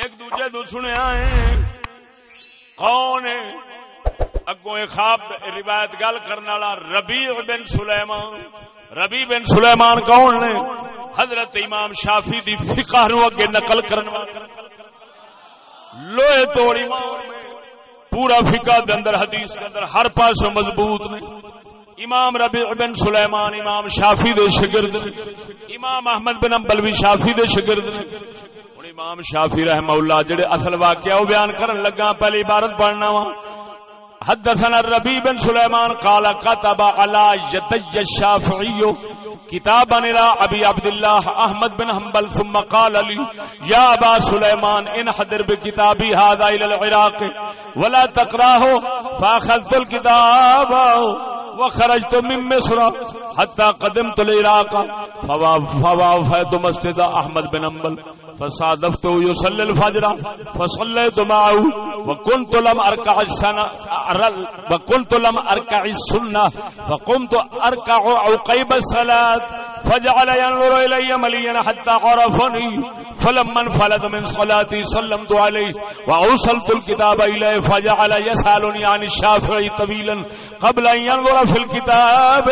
ایک دوجے تو سنیا ہے کون ہے اگوں خواب روایت گل کرنے والا ربیع بن سلیمان. ربیع بن سلیمان کون نے؟ حضرت امام شافعی دی فقہ نو اگے نقل کرن والا لوہے توڑ امام میں پورا فقہ دے اندر حدیث کے اندر ہر پاسوں مضبوط نے. امام ربیع بن سلیمان امام شافعی دے شاگرد نے. امام احمد بن حنبل بھی شافعی دے شاگرد نے. ہن امام شافعی رحمہ اللہ جڑے اصل واقعہ وہ بیان کرن لگا پہلی عبارت پڑھنا وا. حدثنا الربيع بن سليمان قال كتب على يدي الشافعي كتابا الى ابي عبد الله احمد بن حنبل ثم قال لي يا ابا سليمان انحدر بكتابي هذا الى العراق ولا تقراه فاخذت الكتاب وخرجت من مصر حتى قدمت العراق فوافيت مسجد احمد بن حنبل فصادفته يصلي الفجر فصليت معه وكنت لم اركع السنة فقمت اركع عقيب الصلاة فجعل ينظر الي مليا حتى عرفني فلما انفلت من صلاتي سلمت عليه واوصلت الكتاب اليه فجعل يسألني عن الشافعي طويلا قبل ان ينظر في الكتاب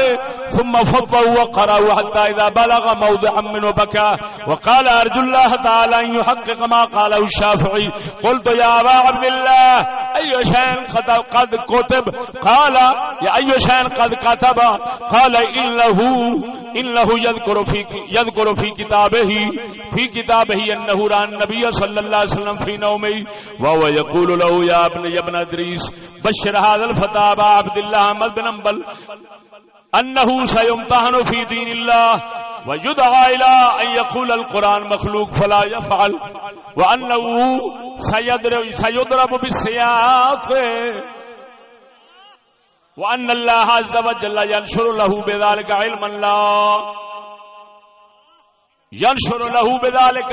ثم فضه وقرأه حتى اذا بلغ موضعا منه بكى وقال ارجو الله تعالى ان يحقق ما قاله الشافعي. قلت يا ابا عبد الله اي شيء قد كتب؟ قال يا اي شيء قد كتب؟ قال انه يذكر في كتابه انه رأى النبي صلى الله عليه وسلم في نومه وهو يقول له يا ابن ادريس بشر هذا الفتى ابا عبد الله احمد بن حنبل انه سيمتحن في دين الله ويدعى الى ان يقول القرآن مخلوق فلا يفعل وانه سيضرب بالسياف وان الله عز وجل ينشر له بذلك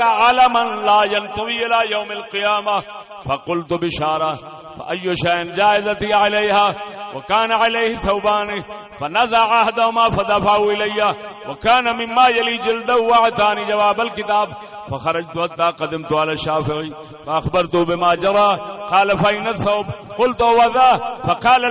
علما لا ينتهي الى يوم القيامة. فقلت بشارة فأي شيء جائزتي عليها؟ وكان عليه ثوبان فنزع أحدهما فدفعه إلي وكان مما يلي جلده وأعطاني جواب الكتاب. فخرجت حتى قدمت على الشافعي فأخبرته بما جرى. قال فأين الثوب؟ قلت هو ذا. فقال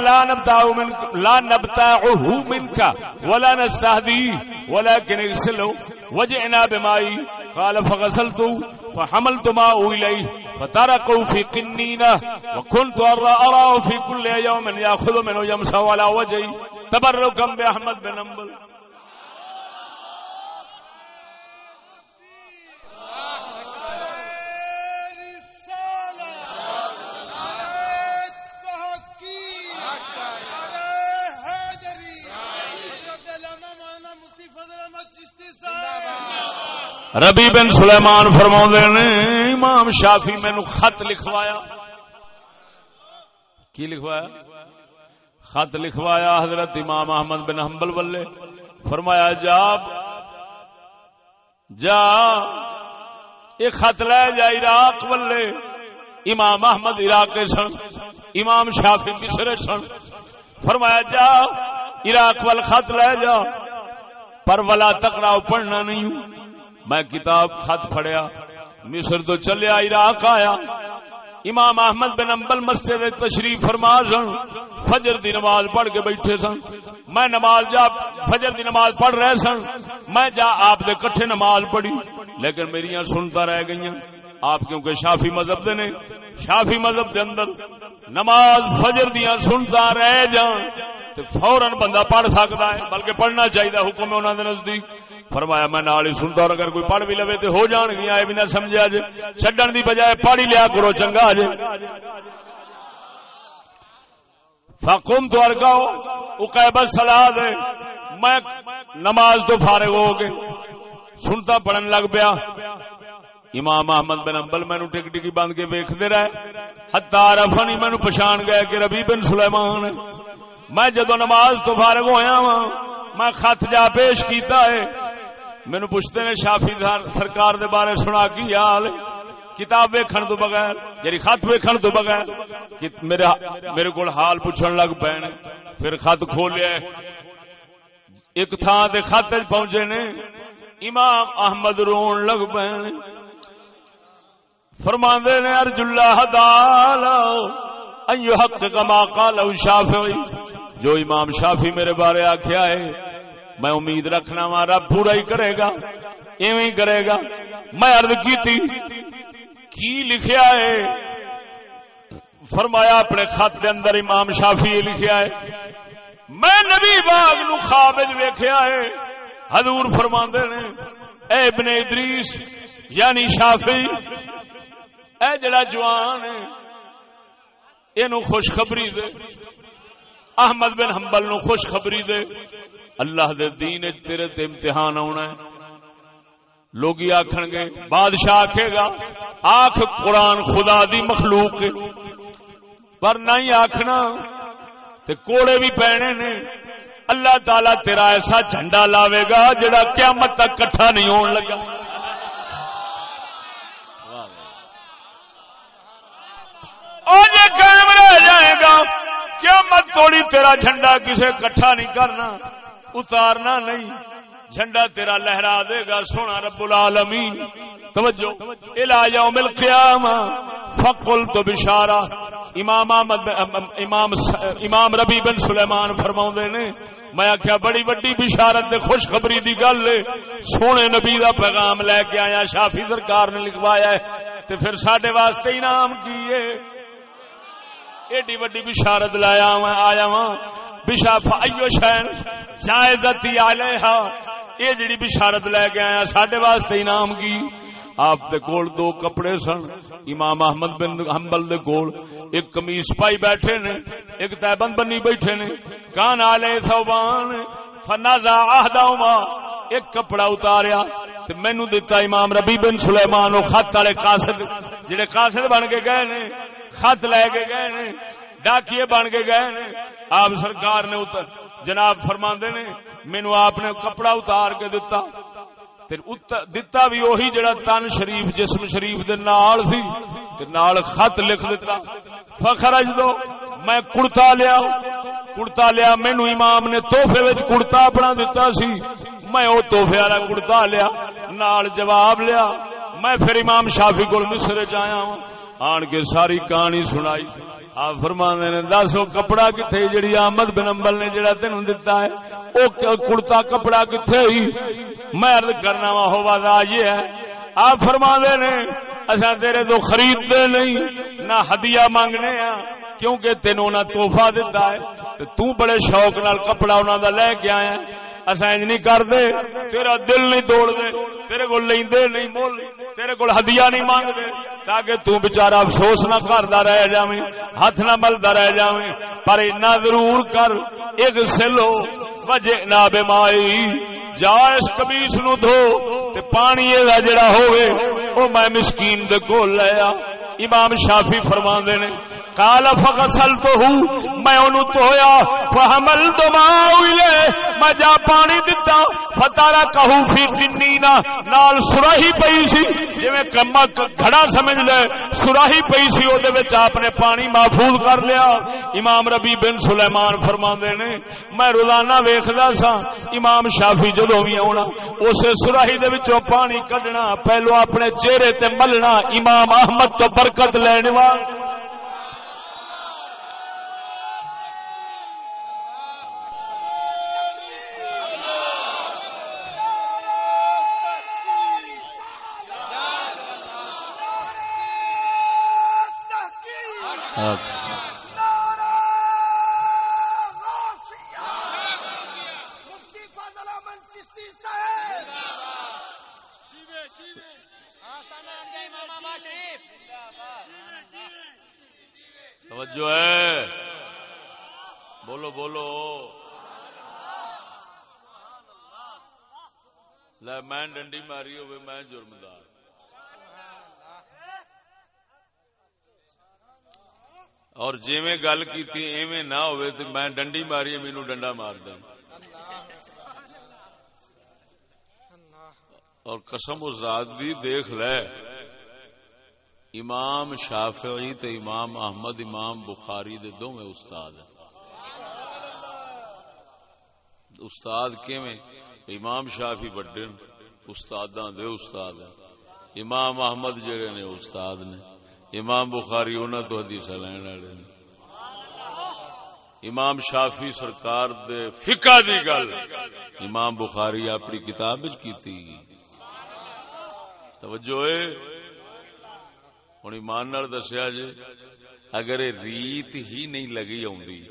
لا نبتاعه منك ولا نستهديه ولكن اغسله وجئنا بمائي. قال فغسلته فحملت ماءه إليه فتركه في قنينة وكنت أراه في كل يوم يأخذ منه يمسح على وجهه تبركا بأحمد بن حنبل. ربیع بن سلیمان فرماؤندے نے امام شافعی مینوں خط لکھوایا. کی لکھوایا؟ خط لکھوایا حضرت امام احمد بن حنبل والے. فرمایا جا ایک خط لے جا عراق والے. امام احمد عراق سن, امام شافعی مصر سن. فرمایا جا عراق وال خط لے جا پر ولا تقرا پڑھنا نہیں. میں کتاب خط پڑھیا, مصر تو چلیا عراق آیا. امام احمد بن حنبل مسجد تشریف فرما سن, فجر دی نماز پڑھ کے بیٹھے سن. میں فجر دی نماز پڑھ رہے سن. میں آپ دے کٹھے نماز پڑھی لیکن میریاں سنتا رہ گئیاں. آپ کیونکہ شافعی مذہب دے نے, شافعی مذہب دے اندر نماز فجر دیاں سنتا رہ جان تے فوراً بندہ پڑھ سکتا ہے, بلکہ پڑھنا چاہیے, حکم ہے انہاں دے نزدیک. فرمایا میں نال ہی سنتا, اور اگر کوئی پڑھ بھی لوے تے ہو جان گیا, اے بھی نہ سمجھا جے چھڈن دی بجائے پڑھ ہی لیا کرو, چنگا جے. فقمت ارکع عقیب الصلاۃ, میں نماز تو فارغ ہو کے سنتا پڑھن لگ پیا. امام احمد بن حنبل مینوں ٹک ٹکی بند کے ویکھدے رہے حتی عرفنی, مینوں پہچان گئے کہ ربیع بن سلیمان. میں جدو نماز تو فارغ ہویا ہاں میں خط جا پیش کیتا ہے. مینوں پوچھتے نے شافعی سرکار دے بارے سنا کی حال, کتاب ویکھن تو بغیر یعنی خط ویکھن تو بغیر میرے کول حال پوچھن لگ پے نے. پھر خط کھولیا, ایک تھان تے خط پہنچے نے, امام احمد رون لگ پے نے. فرماندے نے ارجو اللہ تعالی ان یحقق ما قال الشافعی، جو امام شافعی میرے بارے آکھیا ہے میں امید رکھنا وا رب پورا ہی کرے گا، ایویں ہی کرے گا۔ میں عرض کیتی کی لکھیا ہے؟ فرمایا اپنے خط دے اندر امام شافعی لکھیا ہے میں نبی باغ نو خواب وچ ویکھیا ہے، حضور فرماندے نے اے ابن ادریس یعنی شافعی، اے جڑا جوان ہے اینو خوشخبری دے، احمد بن حنبل نو خوشخبری دے، اللہ دے دین وچ تیرے تے امتحان آنا ہے۔ لوگی آکھن گے بادشاہ آکھے گا آکھ قرآن خدا دی مخلوق ہے، پر نہیں آکھنا تے کوڑے بھی پینے نے۔ اللہ تعالی تیرا ایسا جھنڈا لاوے گا جڑا قیامت تک کٹھا نہیں ہون لگا۔ اور یہ قائم رہ جائے گا قیامت توڑی، تیرا جھنڈا کسے کٹھا نہیں کرنا، اتارنا نہیں، جھنڈا تیرا لہرا دے گا سونا رب العالمین۔ توجہ الى یوم القیامہ فقلت بشارہ۔ امام ربیع بن سلیمان فرماؤندے نے میں آخیا بڑی وڈی بشارت دے خوشخبری دی گل ہے، سونے نبی دا پیغام لے کے آیا، شافعی سرکار نے لکھوایا ہے، تے پھر ساڈے واسطے انعام کی ہے؟ ایڈی وڈی بشارت لایا میں آیا وا بشاف ایو شین جائزتی علیہا، یہ جڑی بشارت لے کے آیا ساڈے واسطے انعام کی؟ آپ دے کول دو کپڑے سن، امام احمد بن حنبل دے کول ایک قمیص پائی بیٹھے نے، ایک تہبند بنی بیٹھے نے، کان علیہ ثوبان فنازع احدہما، ایک کپڑا اتاریا تے مینوں دتا امام ربیع بن سلیمان، او خط والے قاصد جڑے قاصد بن کے گئے نے، خط لے کے گئے نے، ڈاکیے بن کے گئے نے۔ آپ سرکار نے جناب فرماندے نے مینوں آپ نے کپڑا اتار کے دتا، دتا بھی وہی جڑا تن شریف جسم شریف دے نال سی، تے نال خط لکھ دتا۔ فخرج دو میں کڑتا لیا، مینوں امام نے تحفے وچ کڑتا اپنا دتا سی، میں او تحفے والا کڑتا لیا، نال جواب لیا۔ میں پھر امام شافعی کول مصر وچ آیا ہوں، آن کے ساری کہانی سنائی۔ آپ فرماندے نے دس او کپڑا کتھے جڑی احمد بن حنبل نے جڑا تینوں دتا ہے، او کڑتا کپڑا کتھے ہی؟ میں عرض کرنا وا ہو وضع یہ ہے، آپ فرماندے نے اساں تیرے تو خریدتے نہیں نہ ہدیہ مانگنے ہاں، کیونکہ تینوں انہاں تحفہ دتا ہے تے تو بڑے شوق نال کپڑا انہاں دا لے کے آیا۔ اساں انج نہیں کردے، تیرا دل نہیں توڑ دے، تیرے کول لیندے نہیں مول، تیرے کول ہدیہ نہیں مانگدے تاکہ تو بیچارہ افسوس نہ کردا رہ جاویں، ہاتھ نہ ملدا رہ جاویں، پر اتنا ضرور کر اغسلو وجئنا بمائی، جا اس قمیص نو دھو تے پانی دا جڑا ہوے او میں مسکین دے کول لے آ۔ امام شافعی فرماندے نے قال فغسلته میں انہوں دھویا، فحملت ماء الیہ میں جا پانی دتا، فترکہ فی قنینہ نال سراہی پئی سی، جویں کما گھڑا سمجھ لے سراہی پئی سی، او دے وچ آپ نے پانی محفوظ کر لیا۔ امام ربیع بن سلیمان فرماندے نے میں روزانہ ویکھدا سا امام شافعی جدوں وی آونا اسے سراہی دے وچوں پانی کڈنا، پہلو اپنے چہرے تے ملنا، امام احمد تو برکت لینے والا۔ توجہ ہے، بولو بولو، لے میں ڈنڈی ماری ہوئے میں جرمدار، اور جیویں گل کیتی ایویں نہ ہوئے تو میں ڈنڈی ماری مینوں ڈنڈا مار دیں، اور قسم و ذات دی دیکھ لے امام شافعی تے امام احمد امام بخاری دے دوویں استاد ہیں۔ استاد کیویں؟ امام شافعی بڑے استاداں دے استاد ہیں، امام احمد جڑے نے استاد نے، امام بخاری انہاں تو حدیث لین والے نے، امام شافی سرکار دے فقہ دی گل امام بخاری اپنی کتاب وچ کیتی۔ توجہ ہے ہن ایمان نال دسیا جے اگر ریت ہی نہیں لگی آوندی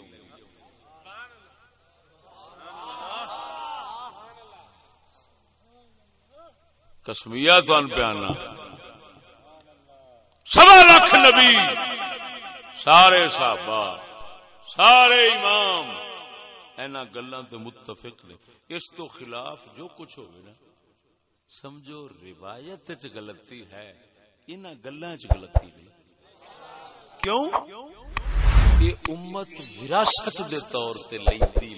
قسمیہ تان پیانا 1.25 لاکھ نبی سارے صحابہ سارے امام اینا گلاں تے متفق نے، اس تو خلاف جو کچھ ہوئے نا سمجھو روایت وچ غلطی ہے، انہاں گلاں وچ غلطی نہیں۔ کیوں؟ یہ امت وراثت دے طور تے لیندی